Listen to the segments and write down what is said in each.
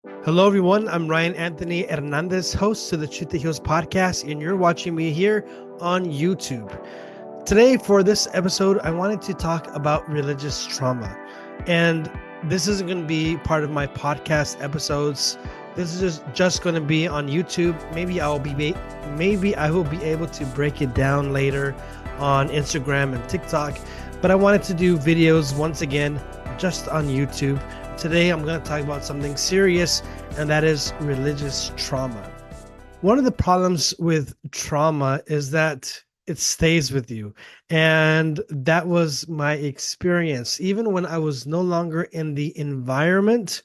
Hello, everyone. I'm Ryan Anthony Hernandez, host to the Truth That Heals podcast, and you're watching me here on YouTube. Today, for this episode, I wanted to talk about religious trauma. And this isn't going to be part of my podcast episodes. This is just going to be on YouTube. Maybe I will be able to break it down later on Instagram and TikTok. But I wanted to do videos once again just on YouTube. Today, I'm going to talk about something serious, and that is religious trauma. One of the problems with trauma is that it stays with you. And that was my experience. Even when I was no longer in the environment,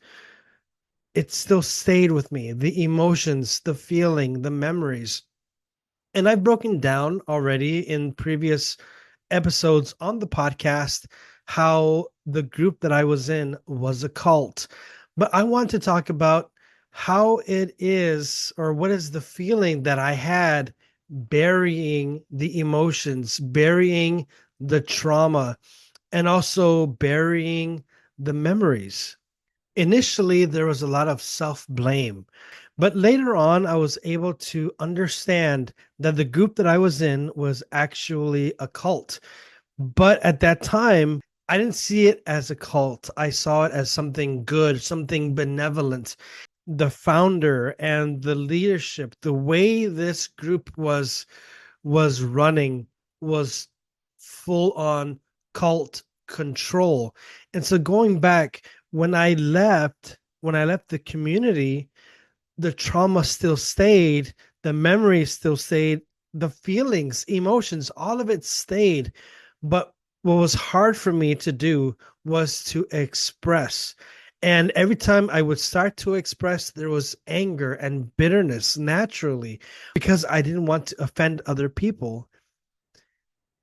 it still stayed with me. The emotions, the feeling, the memories. And I've broken down already in previous episodes on the podcast how the group that I was in was a cult. But I want to talk about how it is, or what is the feeling that I had burying the emotions, burying the trauma, and also burying the memories. Initially, there was a lot of self blame, but later on, I was able to understand that the group that I was in was actually a cult. But at that time, I didn't see it as a cult. I saw it as something good, something benevolent. The founder and the leadership, the way this group was running was full on cult control. And so going back, when I left the community, the trauma still stayed, the memories still stayed, the feelings, emotions, all of it stayed. But what was hard for me to do was to express. And every time I would start to express, there was anger and bitterness naturally because I didn't want to offend other people.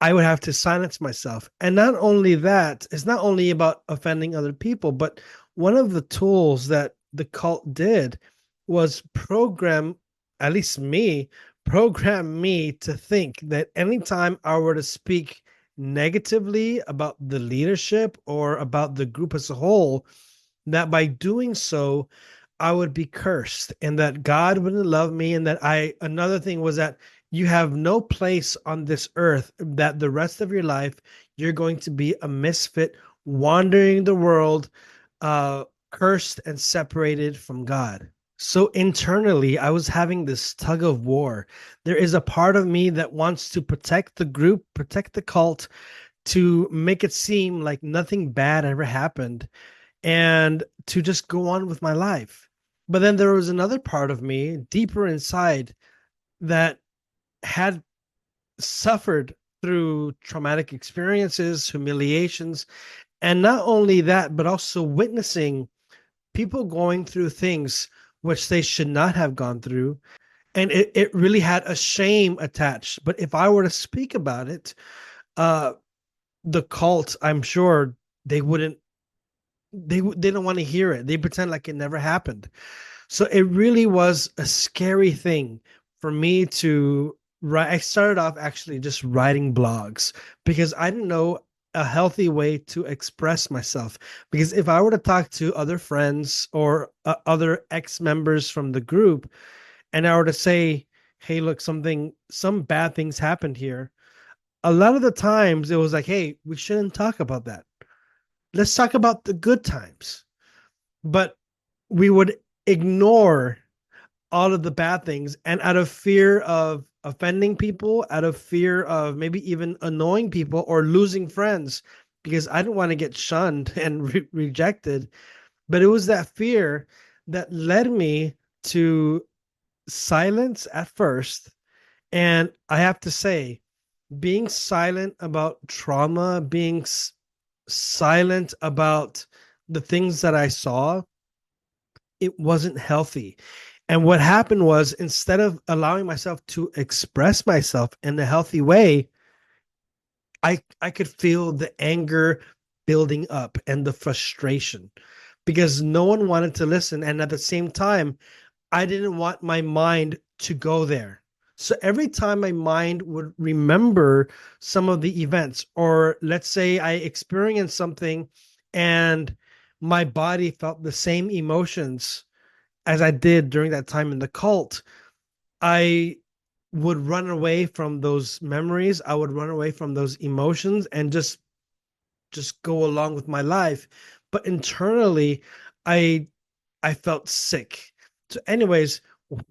I would have to silence myself. And not only that, it's not only about offending other people, but one of the tools that the cult did was at least me, program me to think that anytime I were to speak negatively about the leadership or about the group as a whole, that by doing so, I would be cursed and that God wouldn't love me. And another thing was that you have no place on this earth, that the rest of your life, you're going to be a misfit, wandering the world, cursed and separated from God. So internally, I was having this tug of war. There is a part of me that wants to protect the group, protect the cult, to make it seem like nothing bad ever happened and to just go on with my life. But then there was another part of me deeper inside that had suffered through traumatic experiences, humiliations, and not only that, but also witnessing people going through things which they should not have gone through. And it really had a shame attached. But if I were to speak about it, uh, the cult, I'm sure they wouldn't they don't want to hear it. They pretend like it never happened. So it really was a scary thing for me to write. I started off actually just writing blogs because I didn't know a healthy way to express myself. Because if I were to talk to other friends or other ex members from the group, and I were to say, "Hey, look, some bad things happened here," a lot of the times it was like, "Hey, we shouldn't talk about that. Let's talk about the good times." But we would ignore all of the bad things. And out of fear of offending people, out of fear of maybe even annoying people or losing friends, because I didn't want to get shunned and rejected. But it was that fear that led me to silence at first. And I have to say, being silent about trauma, being silent about the things that I saw, it wasn't healthy. And what happened was instead of allowing myself to express myself in a healthy way, I could feel the anger building up and the frustration because no one wanted to listen. And at the same time, I didn't want my mind to go there. So every time my mind would remember some of the events, or let's say I experienced something and my body felt the same emotions, as I did during that time in the cult, I would run away from those memories. I would run away from those emotions and just go along with my life. But internally, I I felt sick. So, anyways,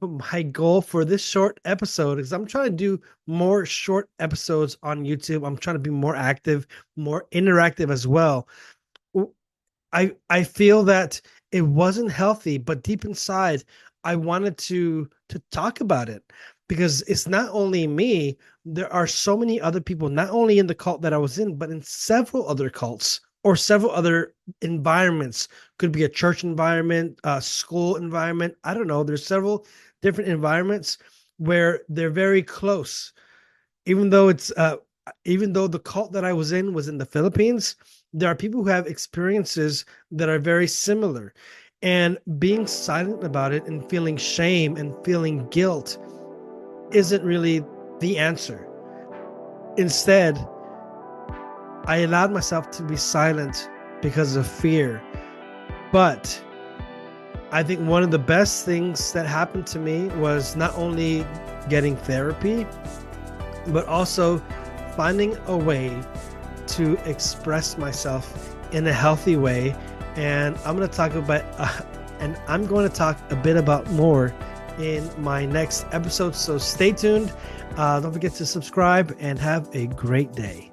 my goal for this short episode is I'm trying to do more short episodes on YouTube. I'm trying to be more active, more interactive as well. I feel that it wasn't healthy, but deep inside, I wanted to talk about it because it's not only me. There are so many other people, not only in the cult that I was in, but in several other cults or several other environments. Could be a church environment, a school environment. I don't know. There's several different environments where they're very close, even though even though the cult that I was in the Philippines, there are people who have experiences that are very similar. And being silent about it and feeling shame and feeling guilt isn't really the answer. Instead, I allowed myself to be silent because of fear. But I think one of the best things that happened to me was not only getting therapy, but also finding a way to express myself in a healthy way. And I'm going to talk about, and I'm going to talk a bit about more in my next episode. So stay tuned. Don't forget to subscribe and have a great day.